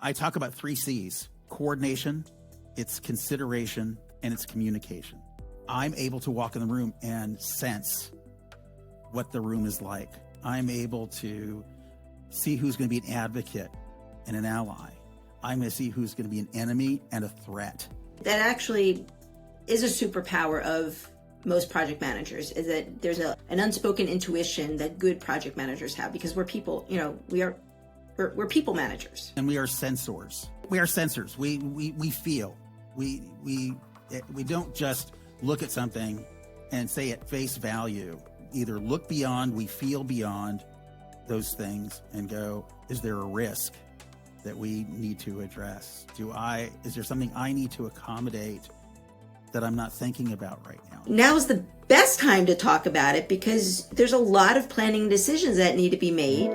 I talk about 3 C's: coordination, it's consideration, and it's communication. I'm able to walk in the room and sense what the room is like. I'm able to see who's going to be an advocate and an ally. I'm going to see who's going to be an enemy and a threat. That actually is a superpower of most project managers, is that there's an unspoken intuition that good project managers have, because we're people, we're people managers. And we are sensors. We are sensors. We feel. We don't just look at something and say at face value. Either look beyond, we feel beyond those things and go, is there a risk that we need to address? Is there something I need to accommodate that I'm not thinking about right now? Now is the best time to talk about it, because there's a lot of planning decisions that need to be made.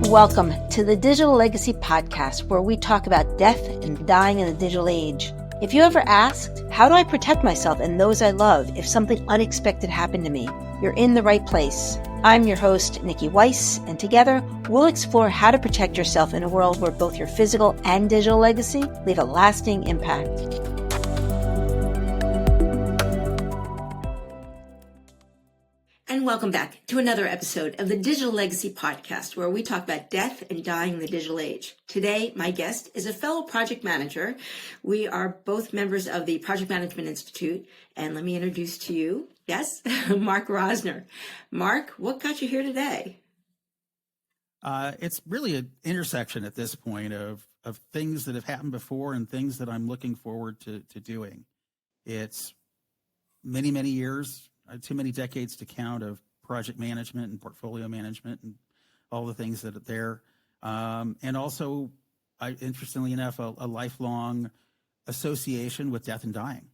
Welcome to the Digital Legacy Podcast, where we talk about death and dying in the digital age. If you ever asked, how do I protect myself and those I love if something unexpected happened to me? You're in the right place. I'm your host, Niki Weiss, and together we'll explore how to protect yourself in a world where both your physical and digital legacy leave a lasting impact. And welcome back to another episode of the Digital Legacy Podcast, where we talk about death and dying in the digital age. Today, my guest is a fellow project manager. We are both members of the Project Management Institute. And let me introduce to you, yes, Mark Rozner. Mark, what got you here today? It's really an intersection at this point of things that have happened before and things that I'm looking forward to doing. It's many, many years, too many decades to count, of project management and portfolio management and all the things that are there. And also, interestingly enough, a lifelong association with death and dying,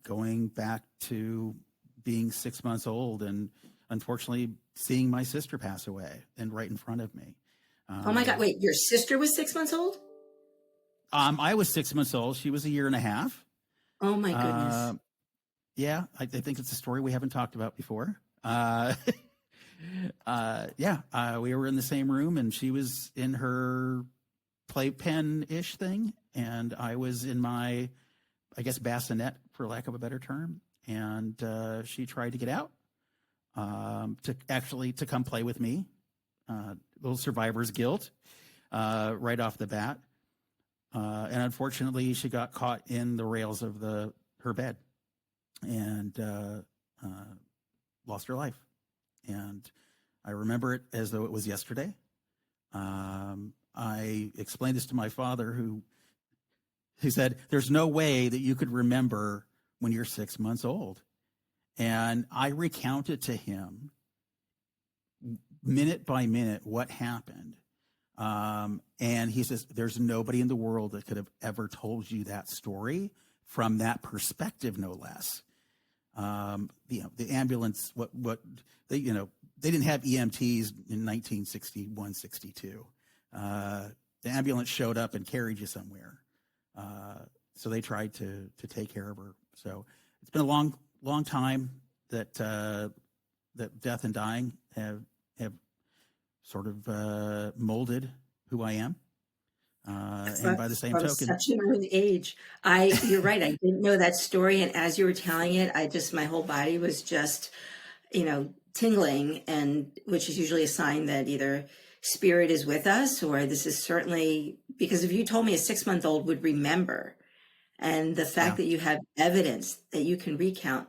going back to being 6 months old and unfortunately seeing my sister pass away and right in front of me. Oh my God, wait, your sister was 6 months old? I was 6 months old. She was a year and a half. Oh my goodness. Yeah, I think it's a story we haven't talked about before. We were in the same room, and she was in her playpen-ish thing, and I was in my, I guess, bassinet, for lack of a better term. And she tried to get out to come play with me. Little survivor's guilt right off the bat. And unfortunately, she got caught in the rails of her bed and lost her life. And I remember it as though it was yesterday. I explained this to my father, who said, there's no way that you could remember when you're 6 months old. And I recounted to him minute by minute what happened. And he says, there's nobody in the world that could have ever told you that story from that perspective, no less. The ambulance, they didn't have EMTs in 1961, 62. The ambulance showed up and carried you somewhere. So they tried to take care of her. So it's been a long time that death and dying have sort of molded who I am. And by the same token, such an early age. You're right. I didn't know that story. And as you were telling it, my whole body was just, tingling, and which is usually a sign that either spirit is with us, or this is certainly, because if you told me a 6 month old would remember, and the fact that you have evidence that you can recount,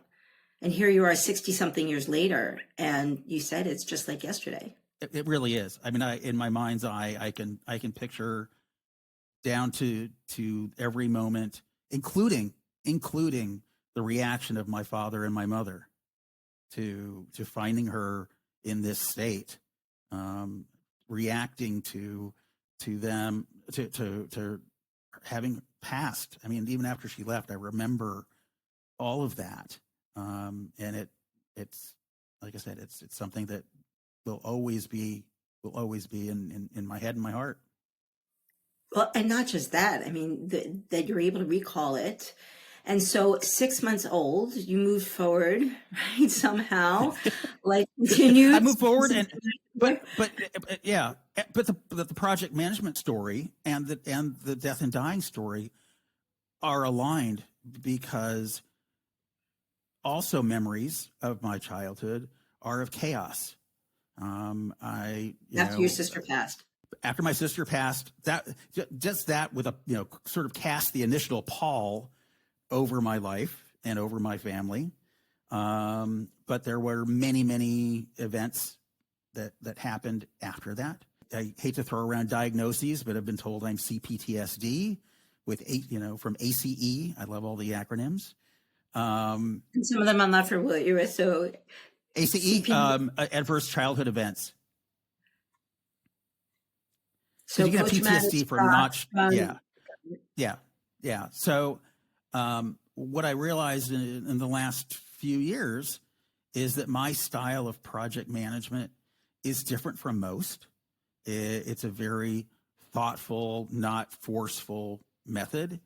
and here you are 60 something years later, and you said it's just like yesterday. It really is. I mean, in my mind's eye, I can picture down to every moment, including the reaction of my father and my mother to finding her in this state, reacting to them, to having passed. I mean, even after she left, I remember all of that, and it's like I said, it's something that will always be in my head and my heart. Well, and not just that. I mean, that you're able to recall it. And so 6 months old, you moved forward, right? Somehow, like continued. I moved forward the project management story and the death and dying story are aligned, because also memories of my childhood are of chaos. After your sister passed. After my sister passed, that with a, sort of cast the initial pall over my life and over my family. But there were many events that happened after that. I hate to throw around diagnoses, but I've been told I'm CPTSD with from ACE. I love all the acronyms. And some of them I'm not familiar with. So ACE, adverse childhood events. So you can have PTSD from yeah. So what I realized in the last few years is that my style of project management is different from most. It's a very thoughtful, not forceful method,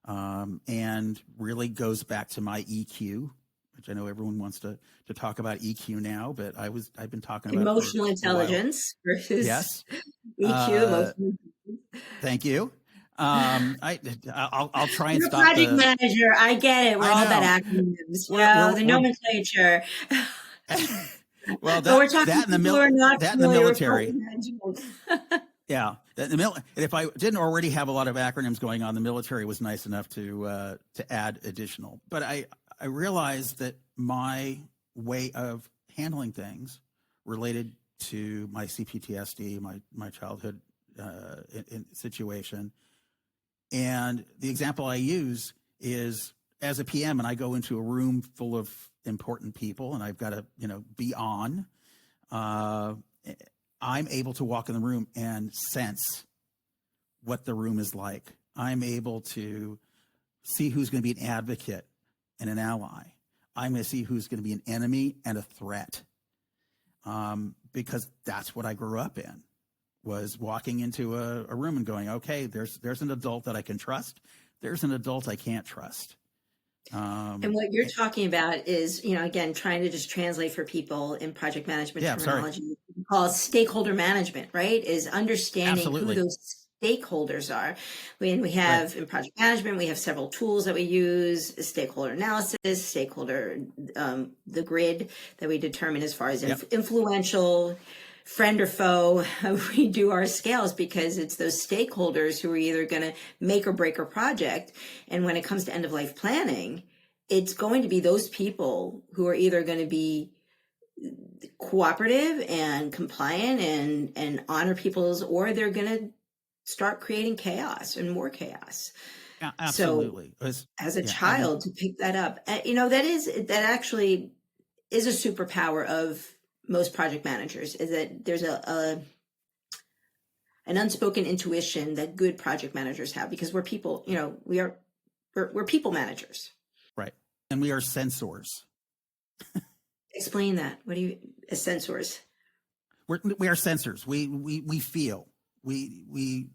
and really goes back to my EQ, which I know everyone wants to talk about EQ now, but I've been talking about emotional intelligence versus EQ. Emotional. Thank you. I'll try and You're stop. A project manager, I get it. We're all about acronyms. The nomenclature. Well, we're talking that in the military. Yeah, if I didn't already have a lot of acronyms going on, the military was nice enough to add additional. But I realized that my way of handling things related to my CPTSD, my childhood situation, and the example I use is as a PM, and I go into a room full of important people, and I've got to be on. I'm able to walk in the room and sense what the room is like. I'm able to see who's going to be an advocate and an ally. I'm going to see who's going to be an enemy and a threat, because that's what I grew up in, was walking into a room and going, okay, there's an adult that I can trust. There's an adult I can't trust. And what you're talking about is, again, trying to just translate for people in project management terminology, called stakeholder management, right? Is understanding who those stakeholders are. When we have in project management, we have several tools that we use: stakeholder analysis, stakeholder, the grid that we determine as far as influential, friend or foe. We do our scales because it's those stakeholders who are either going to make or break our project. And when it comes to end of life planning, it's going to be those people who are either going to be cooperative and compliant and honor people's, or they're going to start creating chaos and more chaos. Yeah, absolutely. So as a child to pick that up, that actually is a superpower of most project managers, is that there's an unspoken intuition that good project managers have, because we're people, we're people managers. Right. And we are sensors. Explain that. What do you, as sensors? We are sensors. We feel. We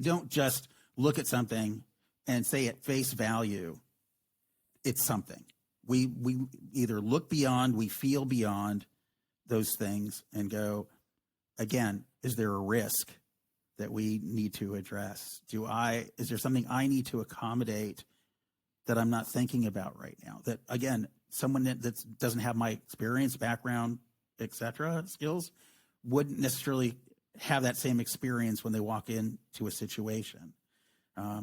don't just look at something and say at face value, it's something. We either look beyond, we feel beyond those things and go, again, is there a risk that we need to address? Is there something I need to accommodate that I'm not thinking about right now? That, again, someone that doesn't have my experience, background, etc., skills, wouldn't necessarily have that same experience when they walk into a situation. I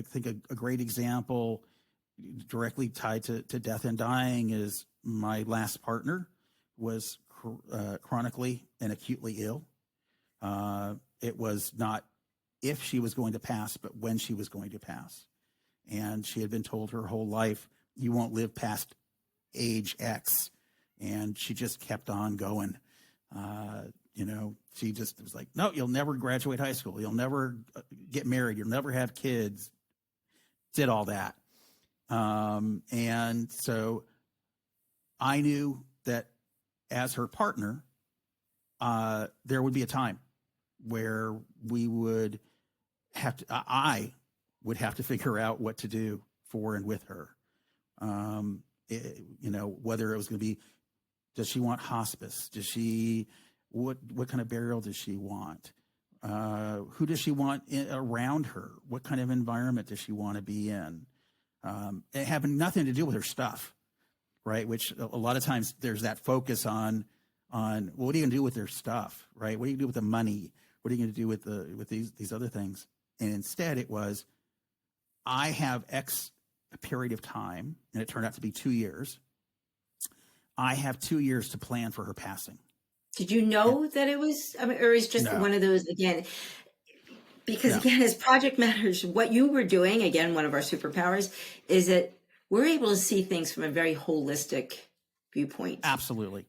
think a great example directly tied to death and dying is my last partner was chronically and acutely ill. It was not if she was going to pass, but when she was going to pass. And she had been told her whole life, you won't live past age X. And she just kept on going. She just was like, no, you'll never graduate high school. You'll never get married. You'll never have kids. Did all that. And so I knew that as her partner, there would be a time where I would have to figure out what to do for and with her. Whether it was going to be Does she want hospice? What kind of burial does she want? Who does she want around her? What kind of environment does she want to be in? It having nothing to do with her stuff, right? Which a lot of times there's that focus on well, what are you going to do with their stuff, right? What are you going to do with the money? What are you going to do with these other things? And instead, it was, I have X period of time, and it turned out to be 2 years. I have 2 years to plan for her passing. Did you know that it was, I mean, or is just No. one of those, again, because No. again, as project managers, what you were doing, again, one of our superpowers is that we're able to see things from a very holistic viewpoint. Absolutely.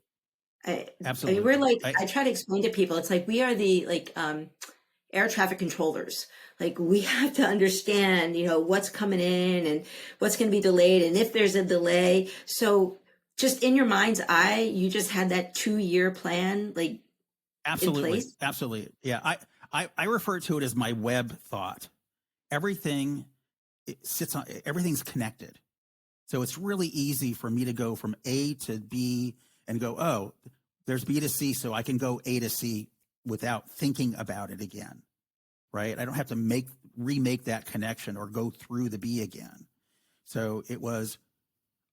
I Absolutely. mean, we're like, I try to explain to people, it's like we are the air traffic controllers. Like, we have to understand, what's coming in and what's going to be delayed, and if there's a delay. So just in your mind's eye, you just had that 2-year plan, like, Absolutely. in place? Absolutely. Yeah. I refer to it as my web thought. Everything everything's connected. So it's really easy for me to go from A to B and go, oh, there's B to C, so I can go A to C without thinking about it again, right? I don't have to remake that connection or go through the B again. So it was,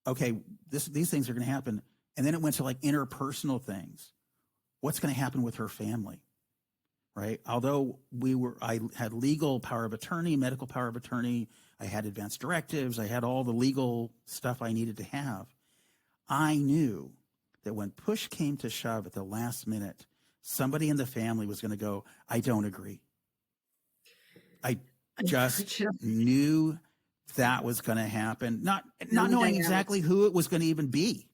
okay, these things are going to happen. And then it went to like interpersonal things. What's going to happen with her family, right? Although I had legal power of attorney, medical power of attorney, I had advanced directives, I had all the legal stuff I needed to have. I knew that when push came to shove at the last minute, somebody in the family was going to go, I don't agree. I just knew that was going to happen, not knowing exactly who it was going to even be.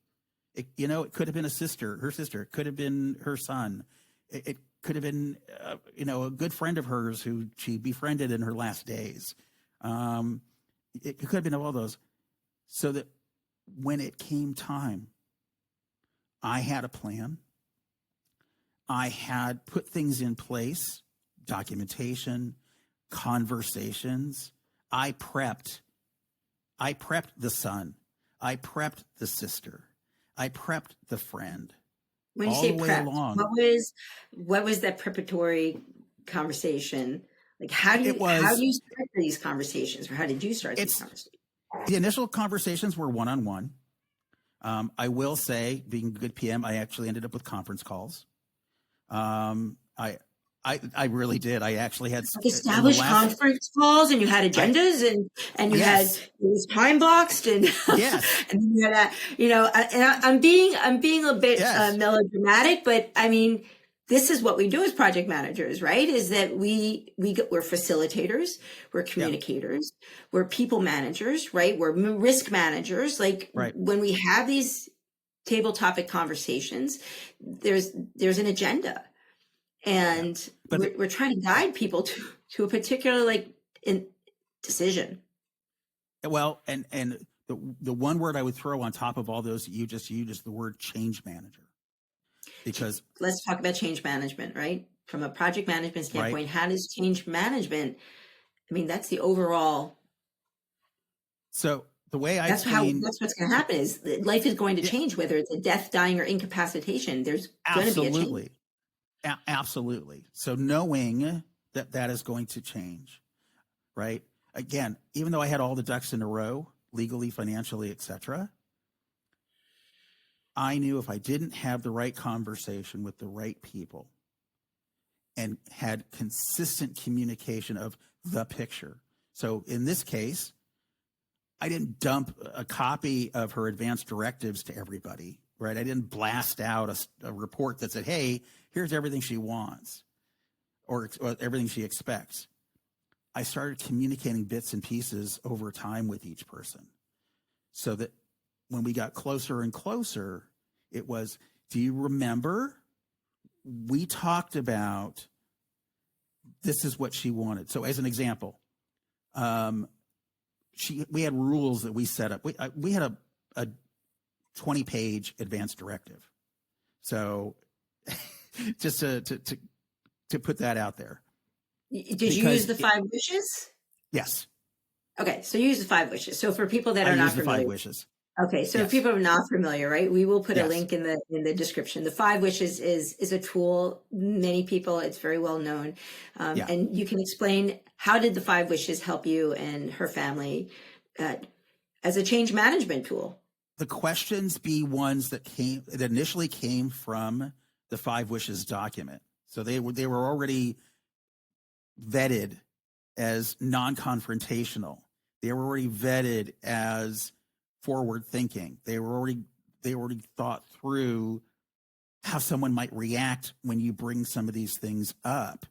It could have been her sister. It could have been her son. It could have been, a good friend of hers who she befriended in her last days. It could have been all those. So that when it came time, I had a plan. I had put things in place, documentation, conversations. I prepped the son. I prepped the sister. I prepped the friend. When you say prepped, what was that preparatory conversation? Like, how do you start these conversations, or how did you start these conversations? The initial conversations were one-on-one. I will say, being a good PM, I actually ended up with conference calls. I really did. I actually had established conference calls, and you had agendas, and you had it was time boxed, and yes, and you had and I'm being a bit melodramatic, but I mean, this is what we do as project managers, right? Is that we're facilitators, we're communicators, we're people managers, right? We're risk managers. Like, when we have these table topic conversations, there's an agenda. And we're trying to guide people to a particular decision. Well, and the one word I would throw on top of all those that you just used is the word change manager. Because let's talk about change management, right? From a project management standpoint, how does change management? I mean, that's the overall. So the way that's what's going to happen is life is going to change, whether it's a death, dying, or incapacitation. There's going to be a change. Absolutely. So knowing that is going to change, right? Again, even though I had all the ducks in a row, legally, financially, etc., I knew if I didn't have the right conversation with the right people and had consistent communication of the picture. So in this case, I didn't dump a copy of her advanced directives to everybody, right? I didn't blast out a report that said, hey, here's everything she wants or everything she expects. I started communicating bits and pieces over time with each person so that when we got closer and closer, it was, do you remember? We talked about this is what she wanted. So as an example, we had rules that we set up. We had a 20-page advanced directive. So just to put that out there. Did you use the 5 wishes? Yes. Okay, so you use the 5 wishes. So for people that are not familiar, 5 wishes. Okay, so if Yes. people are not familiar, right, we will put a Yes. link in the description. The Five Wishes is a tool. Many people, it's very well known, Yeah. and you can explain how did the Five Wishes help you and her family as a change management tool. The questions be ones that initially came from the Five Wishes document. So they were already vetted as non-confrontational. They were already vetted as forward thinking. They already thought through how someone might react when you bring some of these things up.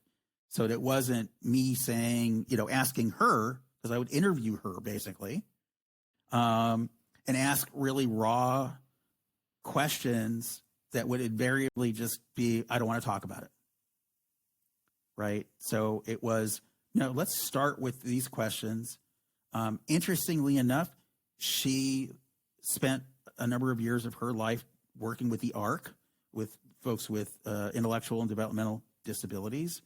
So it wasn't me saying, asking her, because I would interview her basically, and ask really raw questions that would invariably just be, I don't want to talk about it. Right. So it was, let's start with these questions. Interestingly enough, she spent a number of years of her life working with the ARC, with folks with intellectual and developmental disabilities.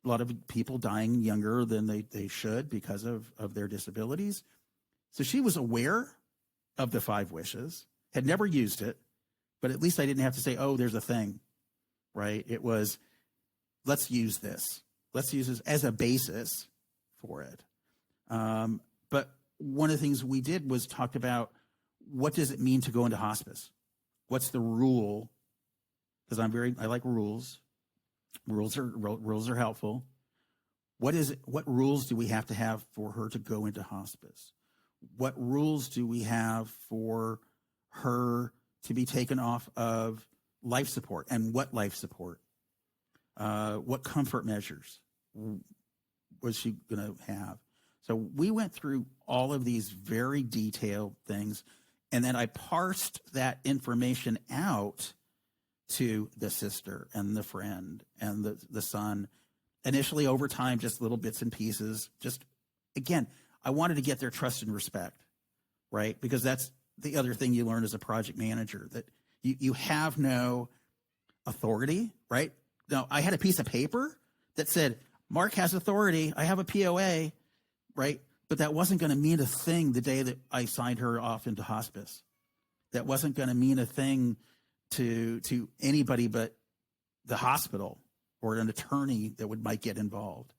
A lot of people dying younger than they should because of their disabilities. So she was aware of the Five Wishes, had never used it, but at least I didn't have to say, oh, there's a thing, right? It was, let's use this. Let's use this as a basis for it. But one of the things we did was talk about, what does it mean to go into hospice? What's the rule? Because I like rules. Rules are helpful. What rules do we have to have for her to go into hospice? What rules do we have for her to be taken off of life support, and what life support? What comfort measures was she going to have? So we went through all of these very detailed things, and then I parsed that information out to the sister and the friend and the son. Initially, over time, just little bits and pieces. Just, again, I wanted to get their trust and respect, right? Because that's the other thing you learn as a project manager, that you have no authority, right? No, I had a piece of paper that said, Mark has authority. I have a POA, right? But that wasn't going to mean a thing the day that I signed her off into hospice. That wasn't going to mean a thing to anybody but the hospital or an attorney that might get involved.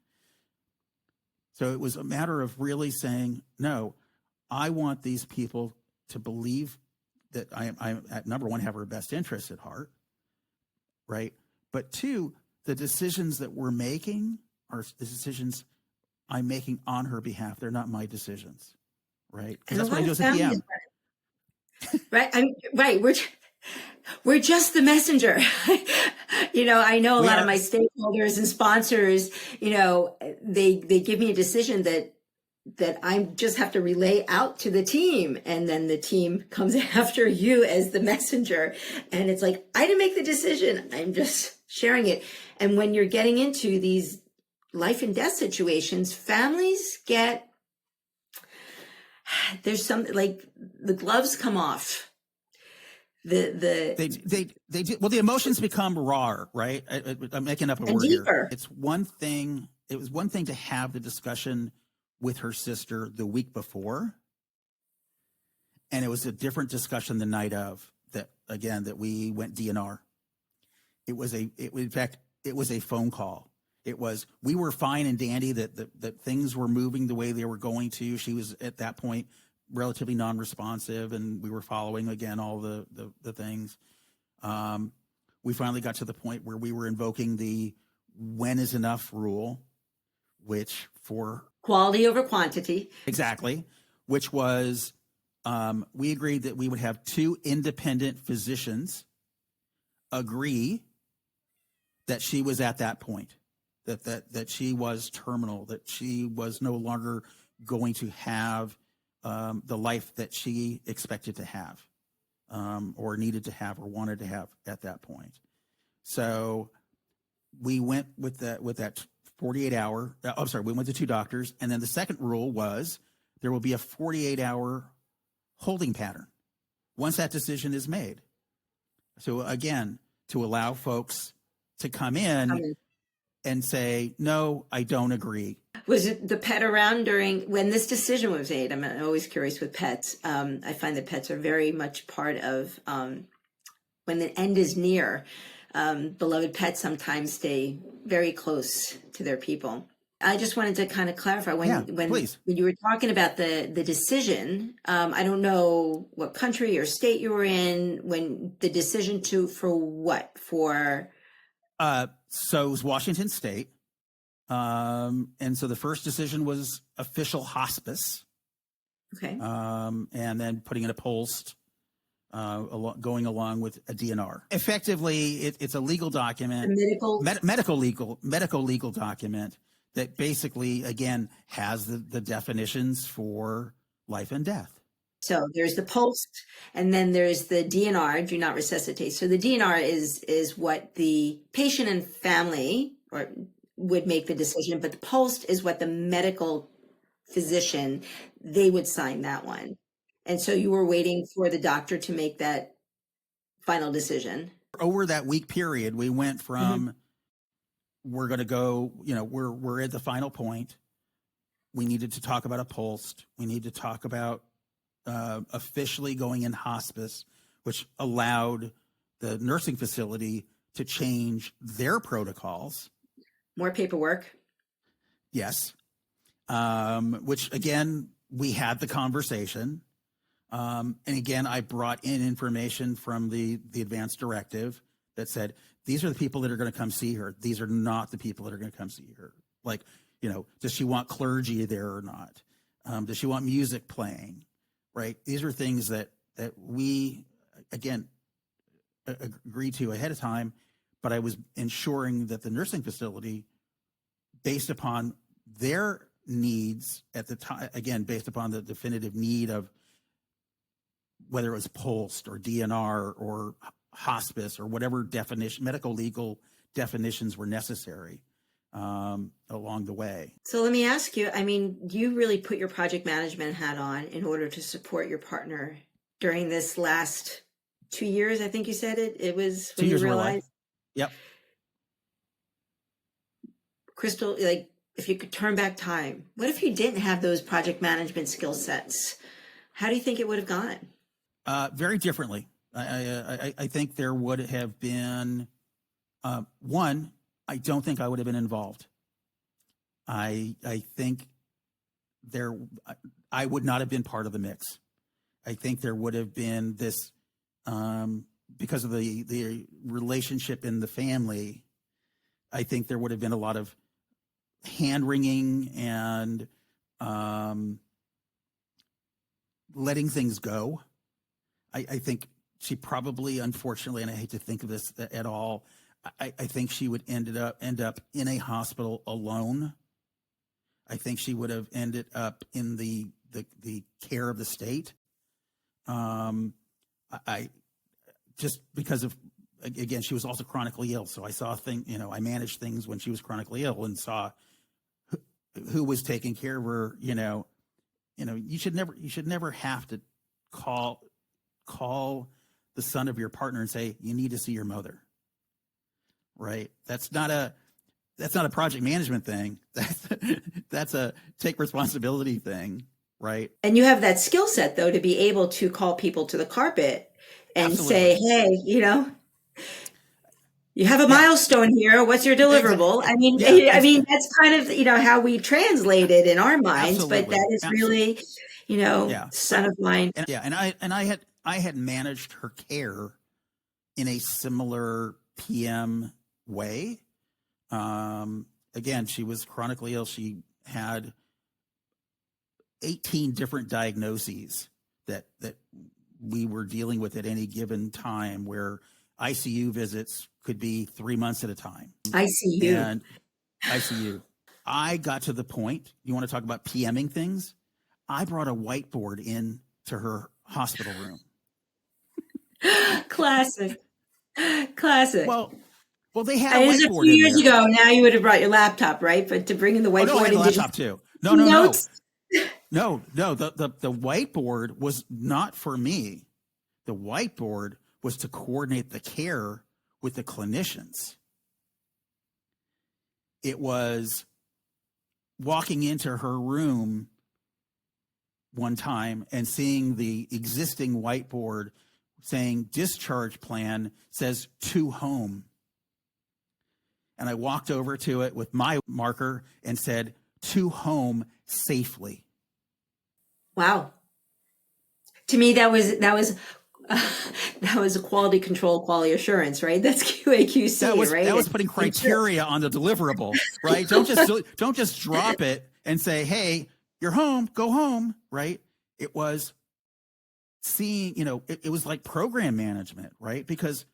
So it was a matter of really saying, no, I want these people to believe that I at number one, have her best interest at heart, right? But two, the decisions that we're making are the decisions I'm making on her behalf. They're not my decisions, right? Because that's what I do as a PM. Right. Right. We're just the messenger. I know a lot of my stakeholders and sponsors, they give me a decision that I just have to relay out to the team. And then the team comes after you as the messenger. And it's like, I didn't make the decision. I'm just sharing it. And when you're getting into these life and death situations, families there's some, like, the gloves come off. They do. Well, the emotions become raw, right? I'm making up a word deeper. Here. It was one thing to have the discussion with her sister the week before, and it was a different discussion the night of, that we went DNR. In fact, it was a phone call. It was, we were fine and dandy that things were moving the way they were going to. She was at that point relatively non-responsive, and we were following again all the things. We finally got to the point where we were invoking the when is enough rule, which for quality over quantity. Exactly. Which was, we agreed that we would have two independent physicians agree that she was at that point, that she was terminal, that she was no longer going to have the life that she expected to have, or needed to have, or wanted to have at that point. So we went with that 48-hour. We went to two doctors, and then the second rule was there will be a 48-hour holding pattern once that decision is made. So again, to allow folks to come in and say, no, I don't agree. Was it the pet around during when this decision was made? I'm always curious with pets. I find that pets are very much part of when the end is near. Beloved pets sometimes stay very close to their people. I just wanted to kind of clarify when you were talking about the decision. I don't know what country or state you were in when the decision for so it was Washington State. And so the first decision was official hospice. Okay. And then putting in a post, going along with a DNR. Effectively, it's a legal document, medical legal document that basically, again, has the definitions for life and death. So there's the post, and then there's the DNR, do not resuscitate. So the DNR is what the patient and family would make the decision, but the post is what the medical physician, they would sign that one. And so you were waiting for the doctor to make that final decision. Over that week period, we went from we're going to go, we're at the final point. We needed to talk about a post. We need to talk about officially going in hospice, which allowed the nursing facility to change their protocols. More paperwork. Yes. Which, again, we had the conversation. And again, I brought in information from the advance directive that said, these are the people that are going to come see her. These are not the people that are going to come see her. Like, does she want clergy there or not? Does she want music playing? Right. These are things that we, again, agreed to ahead of time, but I was ensuring that the nursing facility, based upon their needs at the time, again, based upon the definitive need of whether it was post or DNR or hospice or whatever definition, medical legal definitions were necessary along the way. So let me ask you, you really put your project management hat on in order to support your partner during this last 2 years. I think you said it was when 2 years you realized. Yep. Crystal, like, if you could turn back time, what if you didn't have those project management skill sets? How do you think it would have gone? Very differently. I think there would have been one. I don't think I would have been involved. I think I would not have been part of the mix. I think there would have been this because of the relationship in the family. I think there would have been a lot of hand wringing and letting things go. I think she probably, unfortunately, and I hate to think of this at all, I think she would end up in a hospital alone. I think she would have ended up in the care of the state. I just because of, again, she was also chronically ill, so I saw I managed things when she was chronically ill and saw who was taking care of her. You should never have to call the son of your partner and say, you need to see your mother. Right. That's not a project management thing. That's a take responsibility thing. Right. And you have that skill set, though, to be able to call people to the carpet and say, hey, you have a milestone here. What's your deliverable? That's kind of, how we translate it in our minds, but that is really, son of mine. And I had managed her care in a similar PM way. Again, she was chronically ill. She had 18 different diagnoses that we were dealing with at any given time, where ICU visits could be 3 months at a time. ICU. I got to the point, you want to talk about PMing things? I brought a whiteboard in to her hospital room. Classic. Well, they had a whiteboard. It was a few years ago. Now you would have brought your laptop, right? But to bring in the whiteboard, I had a laptop too. No. The whiteboard was not for me. The whiteboard was to coordinate the care with the clinicians. It was walking into her room one time and seeing the existing whiteboard saying discharge plan says to home. And I walked over to it with my marker and said to home safely. Wow. To me, that was that was a quality control, quality assurance, right? That's QA/QC, right? That was putting criteria on the deliverable, right? Don't just drop it and say, "Hey, you're home, go home," right? It was seeing, it was like program management, right? Because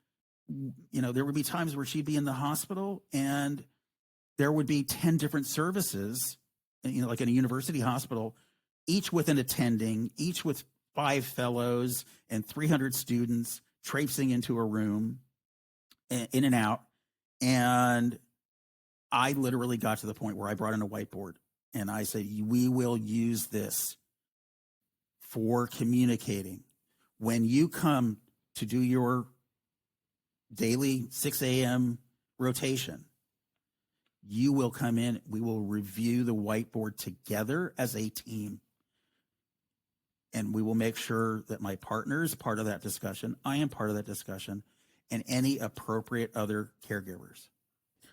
there would be times where she'd be in the hospital and there would be 10 different services, like in a university hospital, each with an attending, each with 5 fellows and 300 students traipsing into a room, in and out. And I literally got to the point where I brought in a whiteboard and I said, we will use this for communicating. When you come to do your daily 6 a.m. rotation, you will come in, we will review the whiteboard together as a team. And we will make sure that my partner is part of that discussion, I am part of that discussion, and any appropriate other caregivers.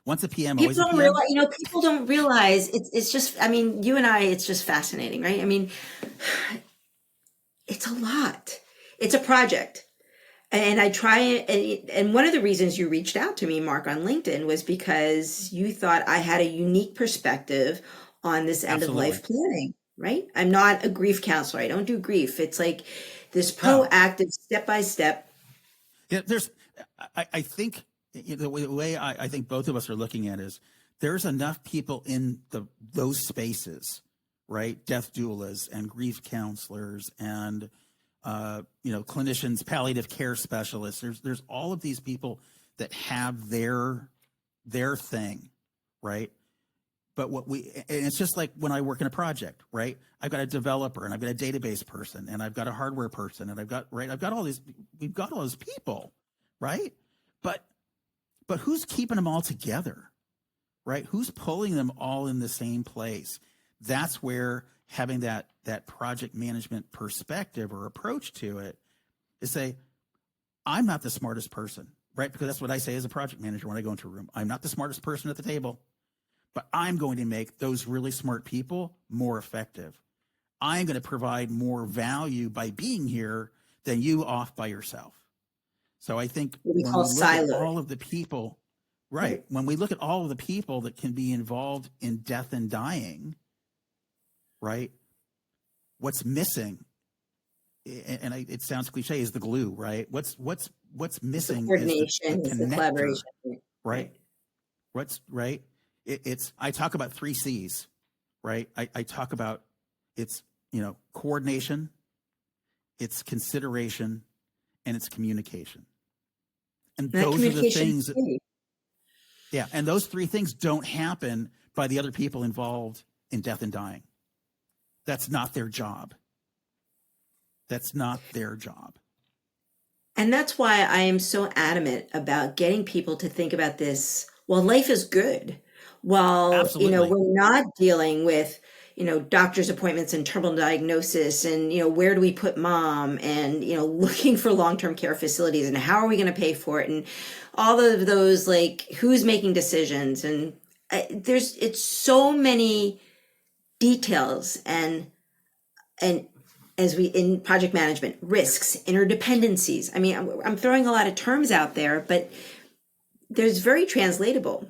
Once a PM, always a PM. People don't realize it's just, you and I, it's just fascinating, right? It's a lot. It's a project. And I try, and one of the reasons you reached out to me, Mark, on LinkedIn was because you thought I had a unique perspective on this end of life planning, right? I'm not a grief counselor. I don't do grief. It's like this proactive step-by-step. Yeah, I think the way I think both of us are looking at it is there's enough people in those spaces, right? Death doulas and grief counselors and clinicians, palliative care specialists. There's all of these people that have their thing, right? But and it's just like when I work in a project, right? I've got a developer and I've got a database person and I've got a hardware person and we've got all those people, right? But who's keeping them all together, right? Who's pulling them all in the same place? That's where having that project management perspective or approach to it is say, I'm not the smartest person, right? Because that's what I say as a project manager when I go into a room. I'm not the smartest person at the table, but I'm going to make those really smart people more effective. I'm going to provide more value by being here than you off by yourself. So I think when we look at all of the people, right? When we look at all of the people that can be involved in death and dying, right? What's missing, and it sounds cliche, is the glue, right? What's missing is the collaboration, right? What's right? I talk about 3 C's, right? I talk about it's coordination, it's consideration, and it's communication. And those are the things. And those 3 things don't happen by the other people involved in death and dying. That's not their job. That's not their job. And that's why I am so adamant about getting people to think about this while life is good. While, we're not dealing with, doctor's appointments and terminal diagnosis and, where do we put mom and, looking for long-term care facilities and how are we going to pay for it? And all of those, like, who's making decisions? And it's so many details and as we in project management, risks, interdependencies. I'm throwing a lot of terms out there, but there's very translatable.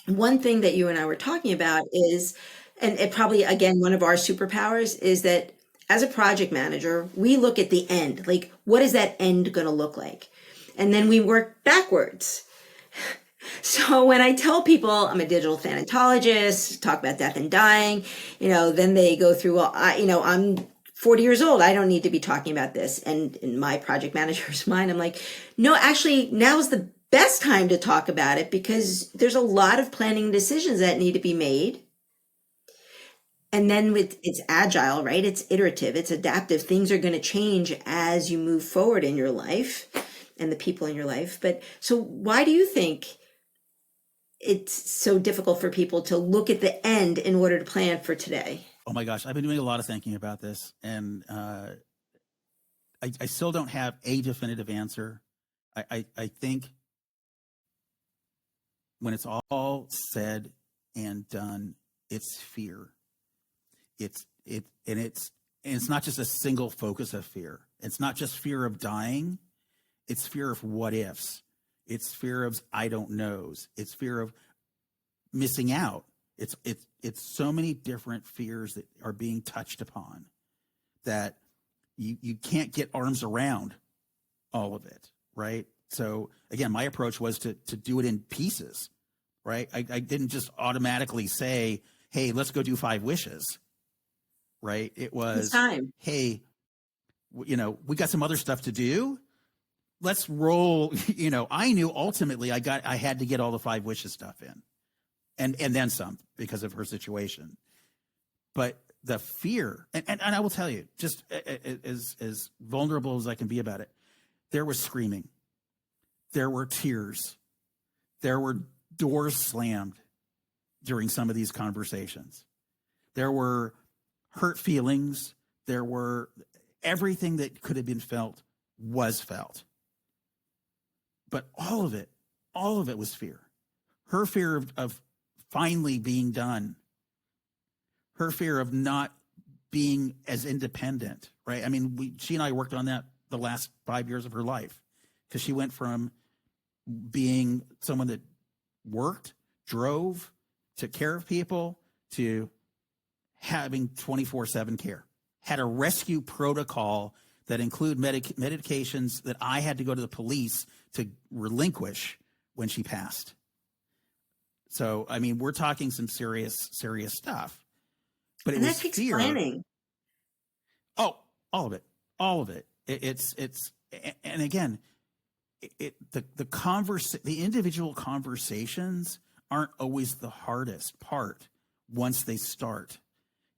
One thing that you and I were talking about is, and it probably, again, one of our superpowers is that as a project manager, we look at the end, like what is that end going to look like? And then we work backwards. So when I tell people I'm a digital thanatologist, talk about death and dying, then they go through, well, I'm 40 years old. I don't need to be talking about this. And in my project manager's mind, I'm like, no, actually now's the best time to talk about it because there's a lot of planning decisions that need to be made. And then it's agile, right? It's iterative, it's adaptive. Things are going to change as you move forward in your life and the people in your life. But so why do you think it's so difficult for people to look at the end in order to plan for today. Oh my gosh, I've been doing a lot of thinking about this, and I still don't have a definitive answer. I think when it's all said and done, it's fear. And it's not just a single focus of fear. It's not just fear of dying. It's fear of what ifs. It's fear of I don't knows. It's fear of missing out. It's so many different fears that are being touched upon that you can't get arms around all of it, right? So again, my approach was to do it in pieces, right? I didn't just automatically say, hey, let's go do 5 wishes, right? It was, time. hey, we got some other stuff to do. Let's roll. I knew ultimately I had to get all the 5 wishes stuff in and then some because of her situation. But the fear, and I will tell you, just as vulnerable as I can be about it, there was screaming. There were tears. There were doors slammed during some of these conversations. There were hurt feelings. There were everything that could have been felt was felt. But all of it was fear. Her fear of finally being done. Her fear of not being as independent, right? I mean, she and I worked on that the last 5 years of her life because she went from being someone that worked, drove, took care of people to having 24/7 care, had a rescue protocol that include medications that I had to go to the police to relinquish when she passed. So, I mean, we're talking some serious stuff. But it And was that takes fear. planning. Oh, all of it. It's and again, the individual conversations aren't always the hardest part once they start.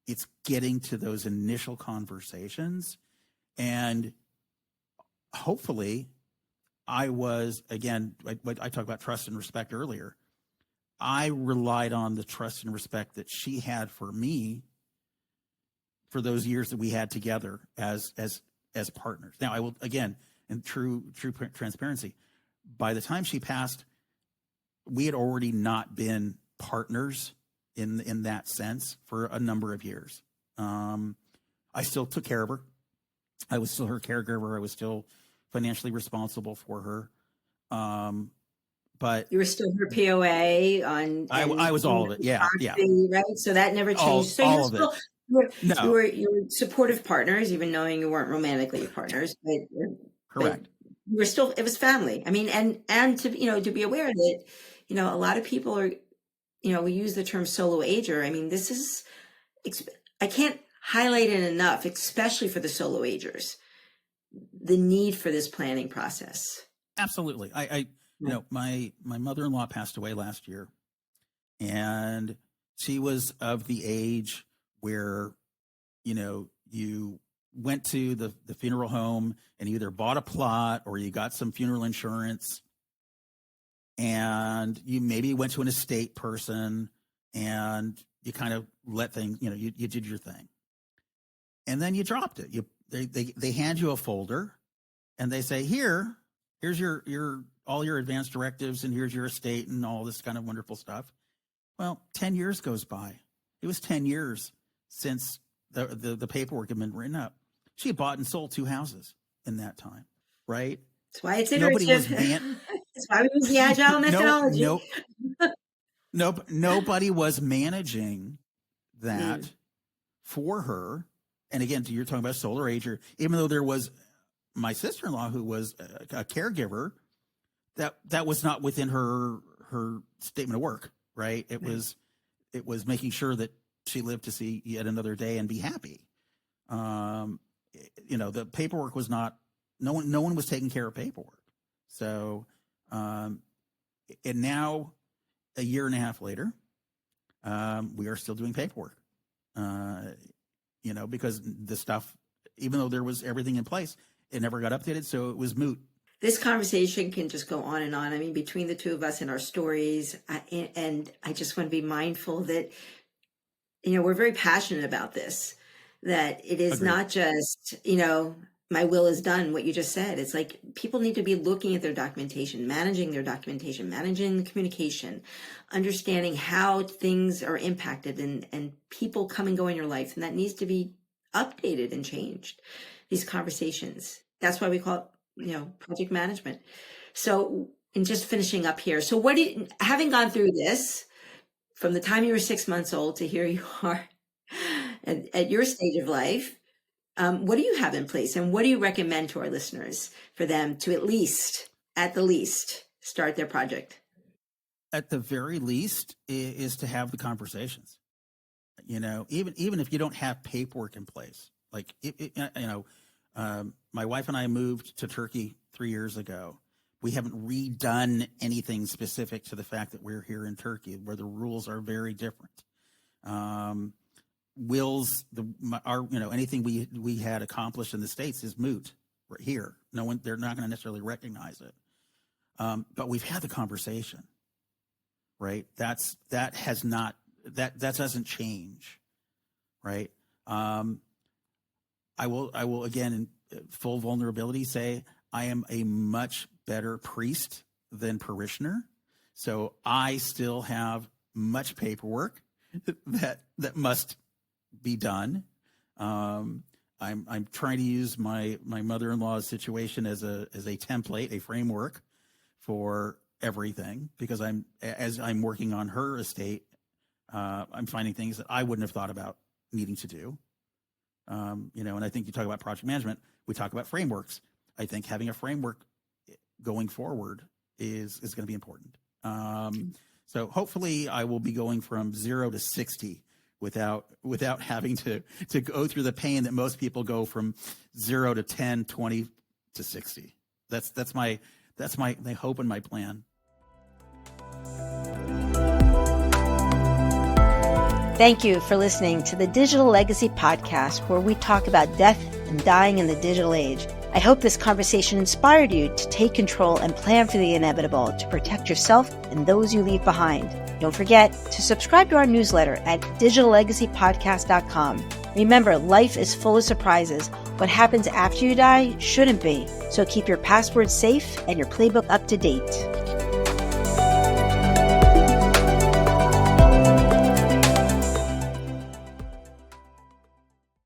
It's getting to those initial conversations. And hopefully I was, again, I talked about trust and respect earlier. I relied on the trust and respect that she had for me for those years that we had together as partners. Now, I will, again, in true transparency, by the time she passed, we had already not been partners in that sense for a number of years. I still took care of her. I was still her caregiver. I was still financially responsible for her. But You were still her POA on. I was all of it. Yeah. Right. So that never changed. So all of it. You were supportive partners, even knowing you weren't romantically partners. Correct. You were still. It was family. I mean, and to to be aware that a lot of people are we use the term solo ager. I mean, this is I can't highlight it enough, especially for the solo agers, the need for this planning process. Absolutely. My mother-in-law passed away last year, and she was of the age where, you went to the funeral home and you either bought a plot or you got some funeral insurance, and you maybe went to an estate person and you kind of let things, you did your thing. And then you dropped it. They hand you a folder and they say, here's your all your advance directives, and here's your estate and all this kind of wonderful stuff. Well, 10 years goes by. It was 10 years since the paperwork had been written up. She had bought and sold 2 houses in that time, right? That's why it's iterative. That's why we use the agile methodology. Nobody was managing that for her. And again, you're talking about solar ager, even though there was my sister-in-law who was a caregiver, that was not within her statement of work, right? It was making sure that she lived to see yet another day and be happy. The paperwork was not, no one was taking care of paperwork. So, and now a year and a half later, we are still doing paperwork, because the stuff, even though there was everything in place, it never got updated. So it was moot. This conversation can just go on and on. I mean, between the two of us and our stories, and I just want to be mindful that, we're very passionate about this, that it is Agreed. not just, my will is done, what you just said. It's like people need to be looking at their documentation, managing the communication, understanding how things are impacted and people come and go in your life. And that needs to be updated and changed, these conversations. That's why we call it, project management. So, and just finishing up here. So having gone through this from the time you were 6 months old to here you are at your stage of life, what do you have in place, and what do you recommend to our listeners for them to at the least, start their project? At the very least is to have the conversations. Even if you don't have paperwork in place, like my wife and I moved to Turkey 3 years ago. We haven't redone anything specific to the fact that we're here in Turkey, where the rules are very different. Wills, anything we had accomplished in the States is moot right here. No one, they're not going to necessarily recognize it. But we've had the conversation, right? That doesn't change, right? I will again, in full vulnerability, say I am a much better priest than parishioner. So I still have much paperwork that must be done. I'm trying to use my mother-in-law's situation as a template, a framework for everything, because as I'm working on her estate, I'm finding things that I wouldn't have thought about needing to do. And I think you talk about project management, we talk about frameworks. I think having a framework going forward is going to be important. So hopefully I will be going from 0 to 60 without having to go through the pain that most people go from 0 to 10, 20 to 60. That's my hope and my plan. Thank you for listening to the Digital Legacy Podcast, where we talk about death and dying in the digital age. I hope this conversation inspired you to take control and plan for the inevitable to protect yourself and those you leave behind. Don't forget to subscribe to our newsletter at digitallegacypodcast.com. Remember, life is full of surprises. What happens after you die shouldn't be. So keep your passwords safe and your playbook up to date.